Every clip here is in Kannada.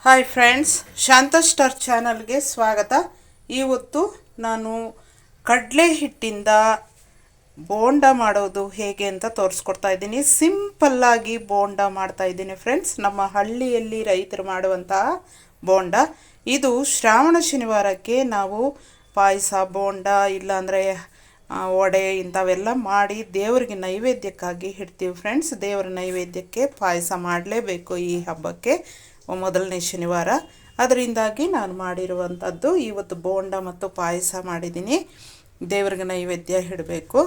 ಹಾಯ್ ಫ್ರೆಂಡ್ಸ್, ಶಾಂತ ಸ್ಟಾರ್ ಚಾನಲ್ಗೆ ಸ್ವಾಗತ. ಇವತ್ತು ನಾನು ಕಡಲೆ ಹಿಟ್ಟಿಂದ ಬೋಂಡ ಮಾಡೋದು ಹೇಗೆ ಅಂತ ತೋರಿಸ್ಕೊಡ್ತಾ ಇದ್ದೀನಿ. ಸಿಂಪಲ್ಲಾಗಿ ಬೋಂಡ ಮಾಡ್ತಾ ಇದ್ದೀನಿ ಫ್ರೆಂಡ್ಸ್. ನಮ್ಮ ಹಳ್ಳಿಯಲ್ಲಿ ರೈತರು ಮಾಡುವಂತಹ ಬೋಂಡ ಇದು. ಶ್ರಾವಣ ಶನಿವಾರಕ್ಕೆ ನಾವು ಪಾಯಸ, ಬೋಂಡ ಇಲ್ಲಾಂದರೆ ವಡೆ ಇಂಥವೆಲ್ಲ ಮಾಡಿ ದೇವರಿಗೆ ನೈವೇದ್ಯಕ್ಕಾಗಿ ಇಡ್ತೀವಿ ಫ್ರೆಂಡ್ಸ್. ದೇವರ ನೈವೇದ್ಯಕ್ಕೆ ಪಾಯಸ ಮಾಡಲೇಬೇಕು ಈ ಹಬ್ಬಕ್ಕೆ, ಮೊದಲನೇ ಶನಿವಾರ. ಅದರಿಂದಾಗಿ ನಾನು ಮಾಡಿರುವಂಥದ್ದು ಇವತ್ತು ಬೋಂಡ ಮತ್ತು ಪಾಯಸ ಮಾಡಿದ್ದೀನಿ. ದೇವರಿಗೆ ನೈವೇದ್ಯ ಇಡಬೇಕು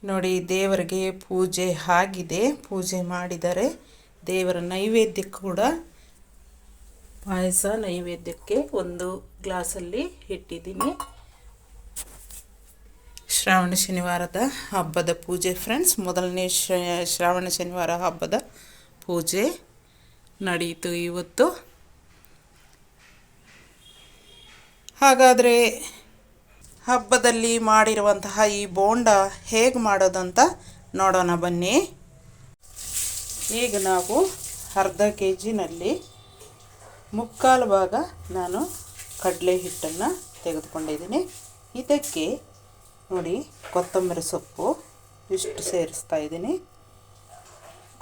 ನೋಡಿ. ದೇವರಿಗೆ ಪೂಜೆ ಆಗಿದೆ, ಪೂಜೆ ಮಾಡಿದರೆ ದೇವರ ನೈವೇದ್ಯ ಕೂಡ ಪಾಯಸ ನೈವೇದ್ಯಕ್ಕೆ ಒಂದು ಗ್ಲಾಸಲ್ಲಿ ಇಟ್ಟಿದ್ದೀನಿ. ಶ್ರಾವಣ ಶನಿವಾರದ ಹಬ್ಬದ ಪೂಜೆ ಫ್ರೆಂಡ್ಸ್. ಮೊದಲನೇ ಶ್ರಾವಣ ಶನಿವಾರ ಹಬ್ಬದ ಪೂಜೆ ನಡೆಯಿತು ಇವತ್ತು. ಹಾಗಾದರೆ ಹಬ್ಬದಲ್ಲಿ ಮಾಡಿರುವಂತಹ ಈ ಬೋಂಡ ಹೇಗೆ ಮಾಡೋದಂತ ನೋಡೋಣ ಬನ್ನಿ. ಈಗ ನಾವು ಅರ್ಧ ಕೆ ಜಿನಲ್ಲಿ ಮುಕ್ಕಾಲು ಭಾಗ ನಾನು ಕಡಲೆ ಹಿಟ್ಟನ್ನು ತೆಗೆದುಕೊಂಡಿದ್ದೀನಿ. ಇದಕ್ಕೆ ನೋಡಿ, ಕೊತ್ತಂಬರಿ ಸೊಪ್ಪು ಇಷ್ಟು ಸೇರಿಸ್ತಾ ಇದ್ದೀನಿ,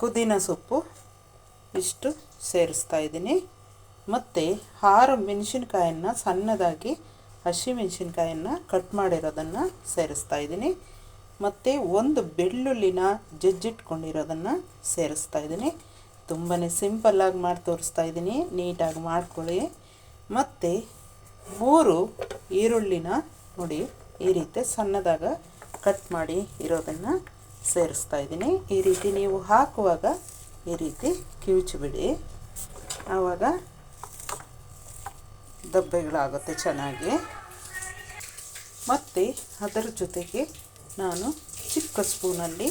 ಪುದೀನ ಸೊಪ್ಪು ಇಷ್ಟು ಸೇರಿಸ್ತಾ ಇದ್ದೀನಿ, ಮತ್ತು 6 ಮೆಣಸಿನ್ಕಾಯನ್ನು ಸಣ್ಣದಾಗಿ ಹಸಿ ಮೆಣಸಿನ್ಕಾಯನ್ನು ಕಟ್ ಮಾಡಿರೋದನ್ನು ಸೇರಿಸ್ತಾ ಇದ್ದೀನಿ, ಮತ್ತು ಒಂದು ಬೆಳ್ಳುಳ್ಳಿನ ಜಜ್ಜಿಟ್ಕೊಂಡಿರೋದನ್ನು ಸೇರಿಸ್ತಾ ಇದ್ದೀನಿ. ತುಂಬಾ ಸಿಂಪಲ್ಲಾಗಿ ಮಾಡಿ ತೋರಿಸ್ತಾ ಇದ್ದೀನಿ, ನೀಟಾಗಿ ಮಾಡ್ಕೊಳ್ಳಿ. ಮತ್ತು 3 ಈರುಳ್ಳಿನ ನೋಡಿ ಈ ರೀತಿ ಸಣ್ಣದಾಗ ಕಟ್ ಮಾಡಿ ಇರೋದನ್ನು ಸೇರಿಸ್ತಾ ಇದ್ದೀನಿ. ಈ ರೀತಿ ನೀವು ಹಾಕುವಾಗ ಈ ರೀತಿ ಕಿವುಚಿಬಿಡಿ, ಆವಾಗ ದಬ್ಬೆಗಳಾಗುತ್ತೆ ಚೆನ್ನಾಗಿ. ಮತ್ತು ಅದರ ಜೊತೆಗೆ ನಾನು ಚಿಕ್ಕ ಸ್ಪೂನಲ್ಲಿ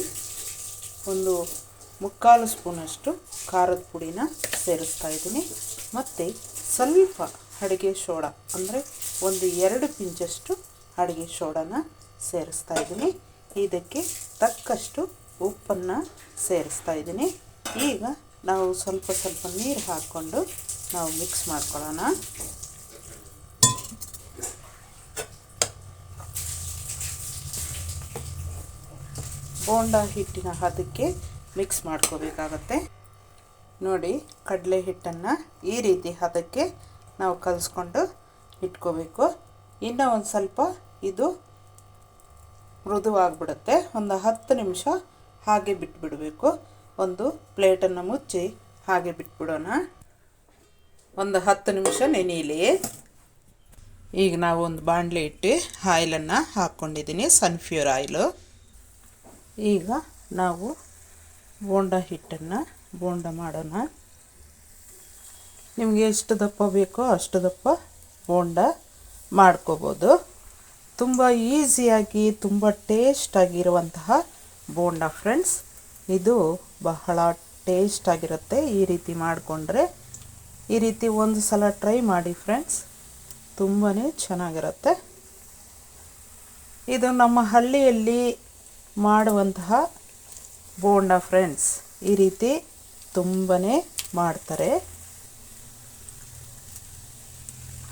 ಒಂದು ಮುಕ್ಕಾಲು ಸ್ಪೂನಷ್ಟು ಖಾರದ ಪುಡಿನ ಸೇರಿಸ್ತಾ ಇದ್ದೀನಿ, ಮತ್ತು ಸ್ವಲ್ಪ ಅಡುಗೆ ಸೋಡಾ ಅಂದರೆ ಒಂದು 2 ಪಿಂಚಷ್ಟು ಅಡುಗೆ ಸೋಡಾನ ಸೇರಿಸ್ತಾ ಇದ್ದೀನಿ. ಇದಕ್ಕೆ ತಕ್ಕಷ್ಟು ಉಪ್ಪನ್ನು ಸೇರಿಸ್ತಾ ಇದ್ದೀನಿ. ಈಗ ನಾವು ಸ್ವಲ್ಪ ಸ್ವಲ್ಪ ನೀರು ಹಾಕ್ಕೊಂಡು ನಾವು ಮಿಕ್ಸ್ ಮಾಡ್ಕೊಳ್ಳೋಣ. ಬೋಂಡ ಹಿಟ್ಟಿನ ಹದಕ್ಕೆ ಮಿಕ್ಸ್ ಮಾಡ್ಕೋಬೇಕಾಗತ್ತೆ ನೋಡಿ. ಕಡಲೆ ಹಿಟ್ಟನ್ನು ಈ ರೀತಿ ಹದಕ್ಕೆ ನಾವು ಕಲಿಸ್ಕೊಂಡು ಇಟ್ಕೋಬೇಕು. ಇನ್ನೂ ಒಂದು ಸ್ವಲ್ಪ ಇದು ಮೃದುವಾಗಿಬಿಡುತ್ತೆ. ಒಂದು 10 ನಿಮಿಷ ಹಾಗೆ ಬಿಟ್ಬಿಡಬೇಕು. ಒಂದು ಪ್ಲೇಟನ್ನು ಮುಚ್ಚಿ ಹಾಗೆ ಬಿಟ್ಬಿಡೋಣ. ಒಂದು 10 ನಿಮಿಷ ನೆನೆಯಲಿ. ಈಗ ನಾವು ಒಂದು ಬಾಣಲೆ ಇಟ್ಟು ಆಯಿಲನ್ನು ಹಾಕ್ಕೊಂಡಿದ್ದೀನಿ, ಸನ್ಫ್ಯೂರ್ ಆಯಿಲು. ಈಗ ನಾವು ಬೋಂಡ ಹಿಟ್ಟನ್ನು ಬೋಂಡ ಮಾಡೋಣ. ನಿಮಗೆ ಎಷ್ಟು ದಪ್ಪ ಬೇಕೋ ಅಷ್ಟು ದಪ್ಪ ಬೋಂಡ ಮಾಡ್ಕೋಬೋದು. ತುಂಬ ಈಸಿಯಾಗಿ ತುಂಬ ಟೇಸ್ಟಾಗಿರುವಂತಹ ಬೋಂಡ ಫ್ರೆಂಡ್ಸ್. ಇದು ಬಹಳ ಟೇಸ್ಟಾಗಿರುತ್ತೆ. ಈ ರೀತಿ ಮಾಡಿಕೊಂಡ್ರೆ, ಈ ರೀತಿ ಒಂದು ಸಲ ಟ್ರೈ ಮಾಡಿ ಫ್ರೆಂಡ್ಸ್, ತುಂಬಾ ಚೆನ್ನಾಗಿರುತ್ತೆ. ಇದು ನಮ್ಮ ಹಳ್ಳಿಯಲ್ಲಿ ಮಾಡುವಂತಹ ಬೋಂಡ ಫ್ರೆಂಡ್ಸ್. ಈ ರೀತಿ ತುಂಬಾ ಮಾಡ್ತಾರೆ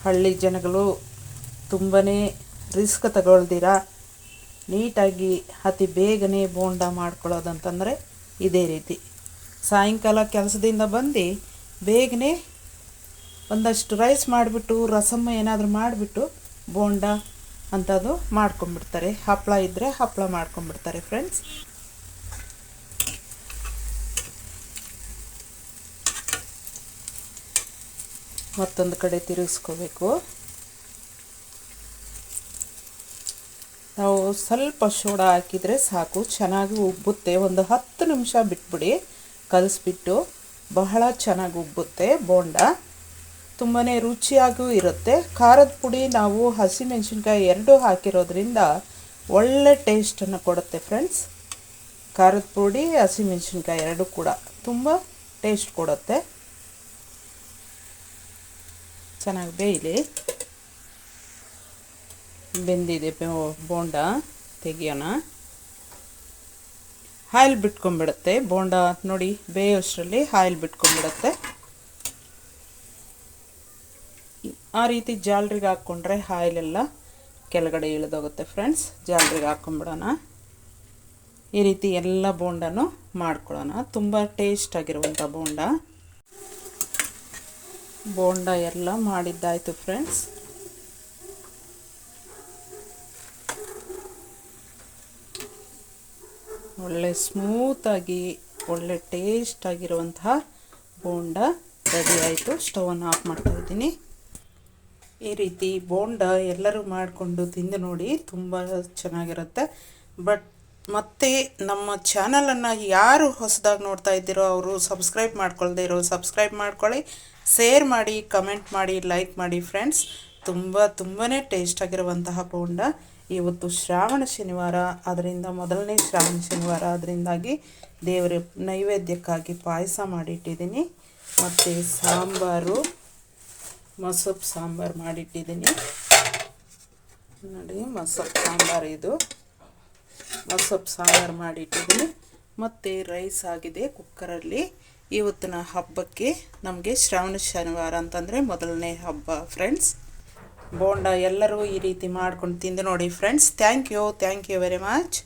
ಹಳ್ಳಿ ಜನಗಳು. ತುಂಬಾ ರಿಸ್ಕ್ ತಗೊಳ್ದಿರ ನೀಟಾಗಿ ಅತಿ ಬೇಗನೆ ಬೋಂಡ ಮಾಡ್ಕೊಳ್ಳೋದಂತಂದರೆ ಇದೇ ರೀತಿ. ಸಾಯಂಕಾಲ ಕೆಲಸದಿಂದ ಬಂದು ಬೇಗನೆ ಒಂದಷ್ಟು ರೈಸ್ ಮಾಡಿಬಿಟ್ಟು, ರಸಮ್ಮ ಏನಾದರೂ ಮಾಡಿಬಿಟ್ಟು ಬೋಂಡ ಅಂಥದ್ದು ಮಾಡ್ಕೊಂಬಿಡ್ತಾರೆ. ಹಪ್ಪಳ ಇದ್ದರೆ ಹಪ್ಪಳ ಮಾಡ್ಕೊಂಬಿಡ್ತಾರೆ ಫ್ರೆಂಡ್ಸ್. ಮತ್ತೊಂದು ಕಡೆ ತಿರುಗಿಸ್ಕೋಬೇಕು. ನಾವು ಸ್ವಲ್ಪ ಸೋಡಾ ಹಾಕಿದರೆ ಸಾಕು, ಚೆನ್ನಾಗಿ ಉಬ್ಬುತ್ತೆ. ಒಂದು 10 ನಿಮಿಷ ಬಿಟ್ಬಿಡಿ, ಕಲಿಸ್ಬಿಟ್ಟು ಬಹಳ ಚೆನ್ನಾಗಿ ಉಬ್ಬುತ್ತೆ ಬೋಂಡ. ತುಂಬಾ ರುಚಿಯಾಗೂ ಇರುತ್ತೆ. ಖಾರದ ಪುಡಿ ನಾವು ಹಸಿಮೆಣಸಿನ್ಕಾಯಿ 2 ಹಾಕಿರೋದ್ರಿಂದ ಒಳ್ಳೆ ಟೇಸ್ಟನ್ನು ಕೊಡುತ್ತೆ ಫ್ರೆಂಡ್ಸ್. ಖಾರದ ಪುಡಿ ಹಸಿಮೆಣಸಿನ್ಕಾಯಿ 2 ಕೂಡ ತುಂಬ ಟೇಸ್ಟ್ ಕೊಡುತ್ತೆ. ಚೆನ್ನಾಗಿ ಬೇಯಲಿ. ಬೆಂದಿದೆ ಬೋಂಡ, ತೆಗಿಯೋಣ. ಆಯಿಲ್ ಬಿಟ್ಕೊಂಡ್ಬಿಡುತ್ತೆ ಬೋಂಡ ನೋಡಿ, ಬೇಯೋಷ್ಟರಲ್ಲಿ ಆಯಿಲ್ ಬಿಟ್ಕೊಂಡ್ಬಿಡುತ್ತೆ. ಆ ರೀತಿ ಜಾಲ್ರಿಗೆ ಹಾಕ್ಕೊಂಡ್ರೆ ಆಯಿಲೆಲ್ಲ ಕೆಳಗಡೆ ಇಳಿದೋಗುತ್ತೆ ಫ್ರೆಂಡ್ಸ್. ಜಾಲ್ರಿಗೆ ಹಾಕ್ಕೊಂಬಿಡೋಣ. ಈ ರೀತಿ ಎಲ್ಲ ಬೋಂಡನೂ ಮಾಡ್ಕೊಳ್ಳೋಣ. ತುಂಬ ಟೇಸ್ಟಾಗಿರುವಂಥ ಬೋಂಡ ಎಲ್ಲ ಮಾಡಿದ್ದಾಯಿತು ಫ್ರೆಂಡ್ಸ್. ಒಳ್ಳೆ ಸ್ಮೂತಾಗಿ ಒಳ್ಳೆ ಟೇಸ್ಟಾಗಿರುವಂತಹ ಬೋಂಡ ರೆಡಿ ಆಯಿತು. ಸ್ಟವನ್ನು ಆಫ್ ಮಾಡ್ತಾಯಿದ್ದೀನಿ. ಈ ರೀತಿ ಬೋಂಡ ಎಲ್ಲರೂ ಮಾಡಿಕೊಂಡು ತಿಂದು ನೋಡಿ, ತುಂಬ ಚೆನ್ನಾಗಿರುತ್ತೆ. ಮತ್ತು ನಮ್ಮ ಚಾನಲನ್ನು ಯಾರು ಹೊಸದಾಗಿ ನೋಡ್ತಾ ಇದ್ದೀರೋ ಅವರು ಸಬ್ಸ್ಕ್ರೈಬ್ ಮಾಡ್ಕೊಳ್ದೇ ಇರೋ ಸಬ್ಸ್ಕ್ರೈಬ್ ಮಾಡ್ಕೊಳ್ಳಿ, ಶೇರ್ ಮಾಡಿ, ಕಮೆಂಟ್ ಮಾಡಿ, ಲೈಕ್ ಮಾಡಿ ಫ್ರೆಂಡ್ಸ್. ತುಂಬಾ ಟೇಸ್ಟಾಗಿರುವಂತಹ ಬೋಂಡ. ಇವತ್ತು ಶ್ರಾವಣ ಶನಿವಾರ, ಅದರಿಂದ ಮೊದಲನೇ ಶ್ರಾವಣ ಶನಿವಾರ, ಅದರಿಂದಾಗಿ ದೇವರ ನೈವೇದ್ಯಕ್ಕಾಗಿ ಪಾಯಸ ಮಾಡಿಟ್ಟಿದ್ದೀನಿ. ಮತ್ತು ಸಾಂಬಾರು, ಮೊಸಪ್ಪು ಸಾಂಬಾರು ಮಾಡಿಟ್ಟಿದ್ದೀನಿ ನೋಡಿ. ಮೊಸಪ್ಪು ಸಾಂಬಾರು ಇದು ಮೊಸಪ್ಪು ಸಾಂಬಾರು ಮಾಡಿಟ್ಟಿದ್ದೀನಿ. ಮತ್ತು ರೈಸ್ ಆಗಿದೆ ಕುಕ್ಕರಲ್ಲಿ. ಇವತ್ತಿನ ಹಬ್ಬಕ್ಕೆ ನಮಗೆ ಶ್ರಾವಣ ಶನಿವಾರ ಅಂತಂದರೆ ಮೊದಲನೇ ಹಬ್ಬ ಫ್ರೆಂಡ್ಸ್. ಬೋಂಡ ಎಲ್ಲರೂ ಈ ರೀತಿ ಮಾಡ್ಕೊಂಡು ತಿಂದು ನೋಡಿ friends. Thank you very much.